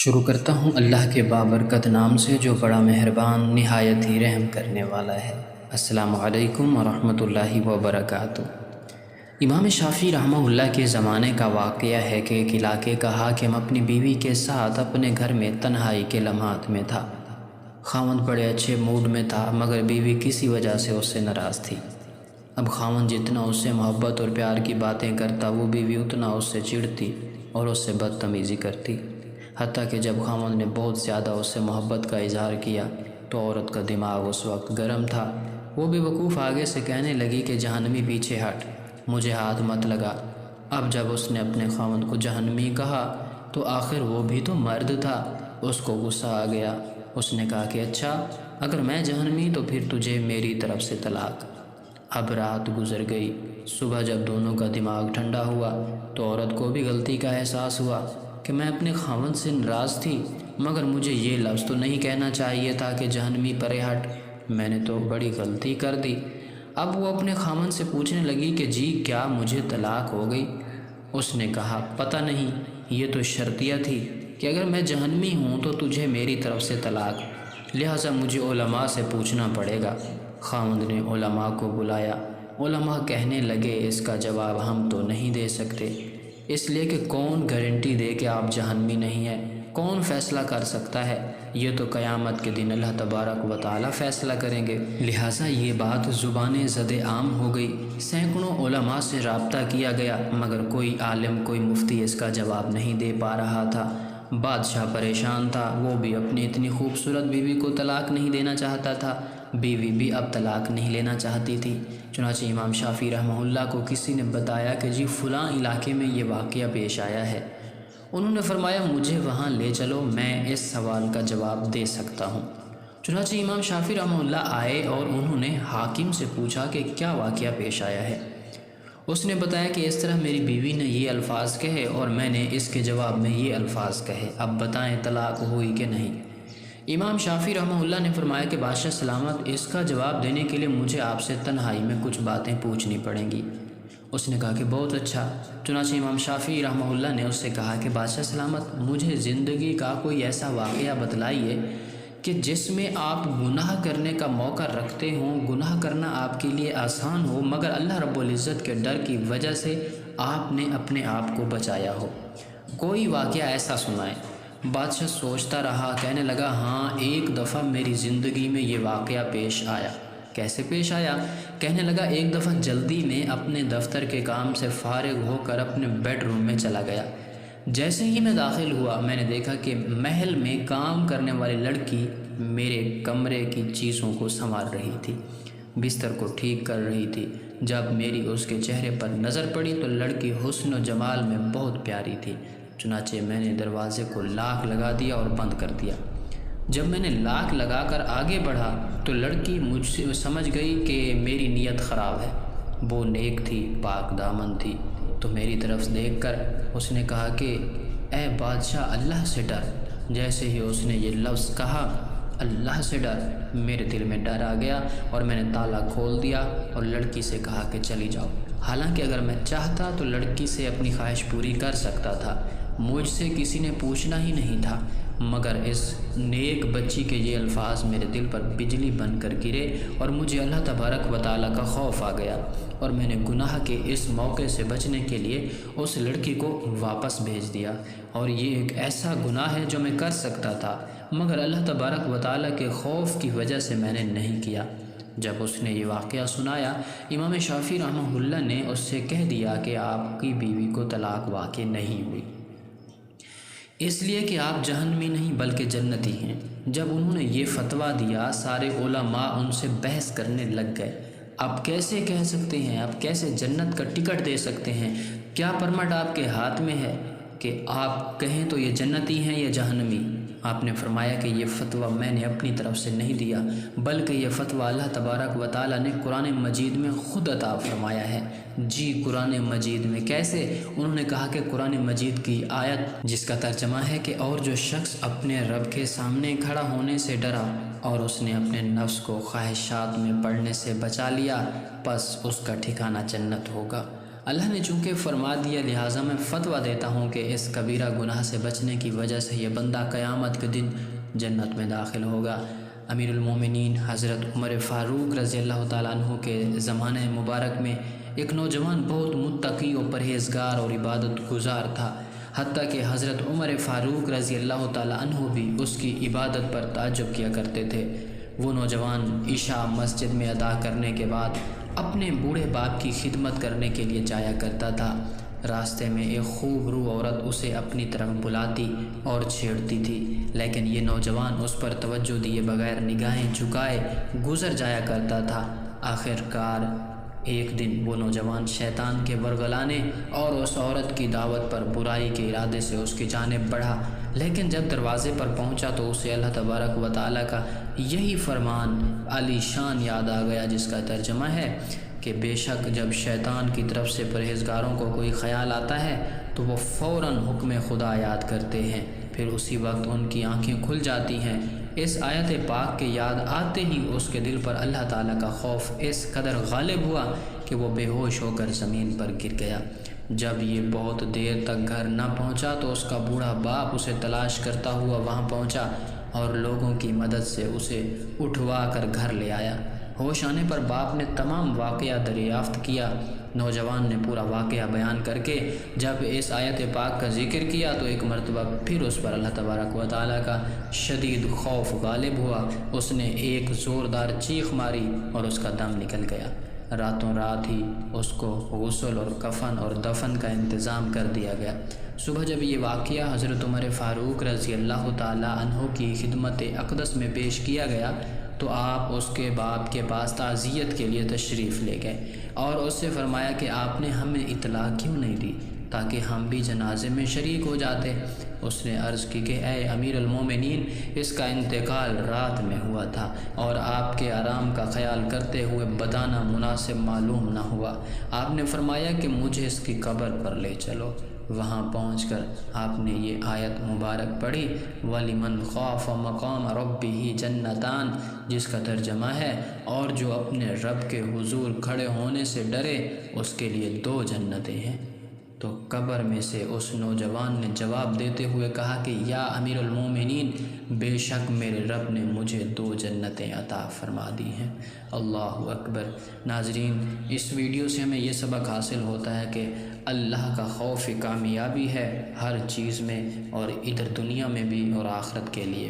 شروع کرتا ہوں اللہ کے بابرکت نام سے جو بڑا مہربان نہایت ہی رحم کرنے والا ہے۔ السلام علیکم ورحمۃ اللہ وبرکاتہ۔ امام شافعی رحمہ اللہ کے زمانے کا واقعہ ہے کہ ایک علاقے کا حاکم اپنی بیوی کے ساتھ اپنے گھر میں تنہائی کے لمحات میں تھا۔ خاوند بڑے اچھے موڈ میں تھا مگر بیوی کسی وجہ سے اس سے ناراض تھی۔ اب خاوند جتنا اس سے محبت اور پیار کی باتیں کرتا وہ بیوی اتنا اس سے چڑھتی اور اس سے بدتمیزی کرتی، حتیٰ کہ جب خاوند نے بہت زیادہ اس سے محبت کا اظہار کیا تو عورت کا دماغ اس وقت گرم تھا۔ وہ بے وقوف آگے سے کہنے لگی کہ جہنمی پیچھے ہٹ، مجھے ہاتھ مت لگا۔ اب جب اس نے اپنے خاوند کو جہنمی کہا تو آخر وہ بھی تو مرد تھا، اس کو غصہ آ گیا۔ اس نے کہا کہ اچھا اگر میں جہنمی تو پھر تجھے میری طرف سے طلاق۔ اب رات گزر گئی، صبح جب دونوں کا دماغ ٹھنڈا ہوا تو عورت کو بھی غلطی کا احساس ہوا کہ میں اپنے خاوند سے ناراض تھی مگر مجھے یہ لفظ تو نہیں کہنا چاہیے تھا کہ جہنمی پرے ہٹ، میں نے تو بڑی غلطی کر دی۔ اب وہ اپنے خاوند سے پوچھنے لگی کہ جی کیا مجھے طلاق ہو گئی؟ اس نے کہا پتہ نہیں، یہ تو شرطیہ تھی کہ اگر میں جہنمی ہوں تو تجھے میری طرف سے طلاق، لہٰذا مجھے علماء سے پوچھنا پڑے گا۔ خاوند نے علماء کو بلایا۔ علماء کہنے لگے اس کا جواب ہم تو نہیں دے سکتے، اس لیے کہ کون گارنٹی دے کہ آپ جہنمی نہیں ہیں؟ کون فیصلہ کر سکتا ہے؟ یہ تو قیامت کے دن اللہ تبارک و تعالی فیصلہ کریں گے۔ لہٰذا یہ بات زبان زد عام ہو گئی، سینکڑوں علماء سے رابطہ کیا گیا مگر کوئی عالم کوئی مفتی اس کا جواب نہیں دے پا رہا تھا۔ بادشاہ پریشان تھا، وہ بھی اپنی اتنی خوبصورت بیوی کو طلاق نہیں دینا چاہتا تھا، بیوی بھی اب طلاق نہیں لینا چاہتی تھی۔ چنانچہ امام شافعی رحمہ اللہ کو کسی نے بتایا کہ جی فلاں علاقے میں یہ واقعہ پیش آیا ہے۔ انہوں نے فرمایا مجھے وہاں لے چلو، میں اس سوال کا جواب دے سکتا ہوں۔ چنانچہ امام شافعی رحمہ اللہ آئے اور انہوں نے حاکم سے پوچھا کہ کیا واقعہ پیش آیا ہے؟ اس نے بتایا کہ اس طرح میری بیوی نے یہ الفاظ کہے اور میں نے اس کے جواب میں یہ الفاظ کہے، اب بتائیں طلاق ہوئی کہ نہیں؟ امام شافعی رحمہ اللہ نے فرمایا کہ بادشاہ سلامت، اس کا جواب دینے کے لیے مجھے آپ سے تنہائی میں کچھ باتیں پوچھنی پڑیں گی۔ اس نے کہا کہ بہت اچھا۔ چنانچہ امام شافعی رحمہ اللہ نے اس سے کہا کہ بادشاہ سلامت، مجھے زندگی کا کوئی ایسا واقعہ بتلائیے کہ جس میں آپ گناہ کرنے کا موقع رکھتے ہوں، گناہ کرنا آپ کے لیے آسان ہو مگر اللہ رب العزت کے ڈر کی وجہ سے آپ نے اپنے آپ کو بچایا ہو، کوئی واقعہ ایسا سنائیں۔ بادشاہ سوچتا رہا، کہنے لگا ہاں ایک دفعہ میری زندگی میں یہ واقعہ پیش آیا۔ کیسے پیش آیا؟ کہنے لگا ایک دفعہ جلدی میں اپنے دفتر کے کام سے فارغ ہو کر اپنے بیڈ روم میں چلا گیا۔ جیسے ہی میں داخل ہوا میں نے دیکھا کہ محل میں کام کرنے والی لڑکی میرے کمرے کی چیزوں کو سنوار رہی تھی، بستر کو ٹھیک کر رہی تھی۔ جب میری اس کے چہرے پر نظر پڑی تو لڑکی حسن و جمال میں بہت پیاری تھی۔ چنانچہ میں نے دروازے کو لاک لگا دیا اور بند کر دیا۔ جب میں نے لاک لگا کر آگے بڑھا تو لڑکی مجھ سے سمجھ گئی کہ میری نیت خراب ہے۔ وہ نیک تھی، پاک دامن تھی، تو میری طرف دیکھ کر اس نے کہا کہ اے بادشاہ اللہ سے ڈر۔ جیسے ہی اس نے یہ لفظ کہا اللہ سے ڈر، میرے دل میں ڈر آ گیا اور میں نے تالا کھول دیا اور لڑکی سے کہا کہ چلی جاؤ۔ حالانکہ اگر میں چاہتا تو لڑکی سے اپنی خواہش پوری کر سکتا تھا، مجھ سے کسی نے پوچھنا ہی نہیں تھا، مگر اس نیک بچی کے یہ الفاظ میرے دل پر بجلی بن کر گرے اور مجھے اللہ تبارک و تعالیٰ کا خوف آ گیا اور میں نے گناہ کے اس موقع سے بچنے کے لیے اس لڑکی کو واپس بھیج دیا۔ اور یہ ایک ایسا گناہ ہے جو میں کر سکتا تھا مگر اللہ تبارک و تعالیٰ کے خوف کی وجہ سے میں نے نہیں کیا۔ جب اس نے یہ واقعہ سنایا امام شافعی رحمہ اللہ نے اس سے کہہ دیا کہ آپ کی بیوی کو طلاق واقع نہیں ہوئی، اس لیے کہ آپ جہنمی نہیں بلکہ جنتی ہیں۔ جب انہوں نے یہ فتویٰ دیا سارے علماء ان سے بحث کرنے لگ گئے، آپ کیسے کہہ سکتے ہیں، آپ کیسے جنت کا ٹکٹ دے سکتے ہیں؟ کیا پرمٹ آپ کے ہاتھ میں ہے کہ آپ کہیں تو یہ جنتی ہیں یا جہنمی؟ آپ نے فرمایا کہ یہ فتویٰ میں نے اپنی طرف سے نہیں دیا بلکہ یہ فتویٰ اللہ تبارک و تعالیٰ نے قرآن مجید میں خود عطا فرمایا ہے۔ جی قرآن مجید میں کیسے؟ انہوں نے کہا کہ قرآن مجید کی آیت جس کا ترجمہ ہے کہ اور جو شخص اپنے رب کے سامنے کھڑا ہونے سے ڈرا اور اس نے اپنے نفس کو خواہشات میں پڑنے سے بچا لیا پس اس کا ٹھکانہ جنت ہوگا۔ اللہ نے چونکہ فرما دیا لہٰذا میں فتویٰ دیتا ہوں کہ اس کبیرہ گناہ سے بچنے کی وجہ سے یہ بندہ قیامت کے دن جنت میں داخل ہوگا۔ امیر المومنین حضرت عمر فاروق رضی اللہ تعالیٰ عنہ کے زمانہ مبارک میں ایک نوجوان بہت متقی و پرہیزگار اور عبادت گزار تھا، حتیٰ کہ حضرت عمر فاروق رضی اللہ تعالیٰ عنہ بھی اس کی عبادت پر تعجب کیا کرتے تھے۔ وہ نوجوان عشاء مسجد میں ادا کرنے کے بعد اپنے بوڑھے باپ کی خدمت کرنے کے لیے جایا کرتا تھا۔ راستے میں ایک خوب رو عورت اسے اپنی طرف بلاتی اور چھیڑتی تھی، لیکن یہ نوجوان اس پر توجہ دیے بغیر نگاہیں جھکائے گزر جایا کرتا تھا۔ آخر کار ایک دن وہ نوجوان شیطان کے ورگلانے اور اس عورت کی دعوت پر برائی کے ارادے سے اس کی جانب بڑھا، لیکن جب دروازے پر پہنچا تو اسے اللہ تبارک و تعالیٰ کا یہی فرمان علی شان یاد آ گیا، جس کا ترجمہ ہے کہ بے شک جب شیطان کی طرف سے پرہیزگاروں کو کوئی خیال آتا ہے تو وہ فوراً حکم خدا یاد کرتے ہیں، پھر اسی وقت ان کی آنکھیں کھل جاتی ہیں۔ اس آیت پاک کے یاد آتے ہی اس کے دل پر اللہ تعالیٰ کا خوف اس قدر غالب ہوا کہ وہ بے ہوش ہو کر زمین پر گر گیا۔ جب یہ بہت دیر تک گھر نہ پہنچا تو اس کا بوڑھا باپ اسے تلاش کرتا ہوا وہاں پہنچا اور لوگوں کی مدد سے اسے اٹھوا کر گھر لے آیا۔ ہوش آنے پر باپ نے تمام واقعہ دریافت کیا۔ نوجوان نے پورا واقعہ بیان کر کے جب اس آیت پاک کا ذکر کیا تو ایک مرتبہ پھر اس پر اللہ تبارک و تعالیٰ کا شدید خوف غالب ہوا۔ اس نے ایک زوردار چیخ ماری اور اس کا دم نکل گیا۔ راتوں رات ہی اس کو غسل اور کفن اور دفن کا انتظام کر دیا گیا۔ صبح جب یہ واقعہ حضرت عمر فاروق رضی اللہ تعالیٰ عنہ کی خدمت اقدس میں پیش کیا گیا تو آپ اس کے باپ کے پاس تعزیت کے لیے تشریف لے گئے اور اس سے فرمایا کہ آپ نے ہمیں اطلاع کیوں نہیں دی تاکہ ہم بھی جنازے میں شریک ہو جاتے۔ اس نے عرض کی کہ اے امیر المومنین، اس کا انتقال رات میں ہوا تھا اور آپ کے آرام کا خیال کرتے ہوئے بتانا مناسب معلوم نہ ہوا۔ آپ نے فرمایا کہ مجھے اس کی قبر پر لے چلو۔ وہاں پہنچ کر آپ نے یہ آیت مبارک پڑھی وَلِمَنْ خَافَ مَقَامَ رَبِّهِ جَنَّتَانِ، جس کا ترجمہ ہے اور جو اپنے رب کے حضور کھڑے ہونے سے ڈرے اس کے لیے 2 جنتیں ہیں۔ تو قبر میں سے اس نوجوان نے جواب دیتے ہوئے کہا کہ یا امیر المومنین، بے شک میرے رب نے مجھے 2 جنتیں عطا فرما دی ہیں۔ اللہ اکبر۔ ناظرین، اس ویڈیو سے ہمیں یہ سبق حاصل ہوتا ہے کہ اللہ کا خوف کامیابی ہے ہر چیز میں، اور ادھر دنیا میں بھی اور آخرت کے لیے۔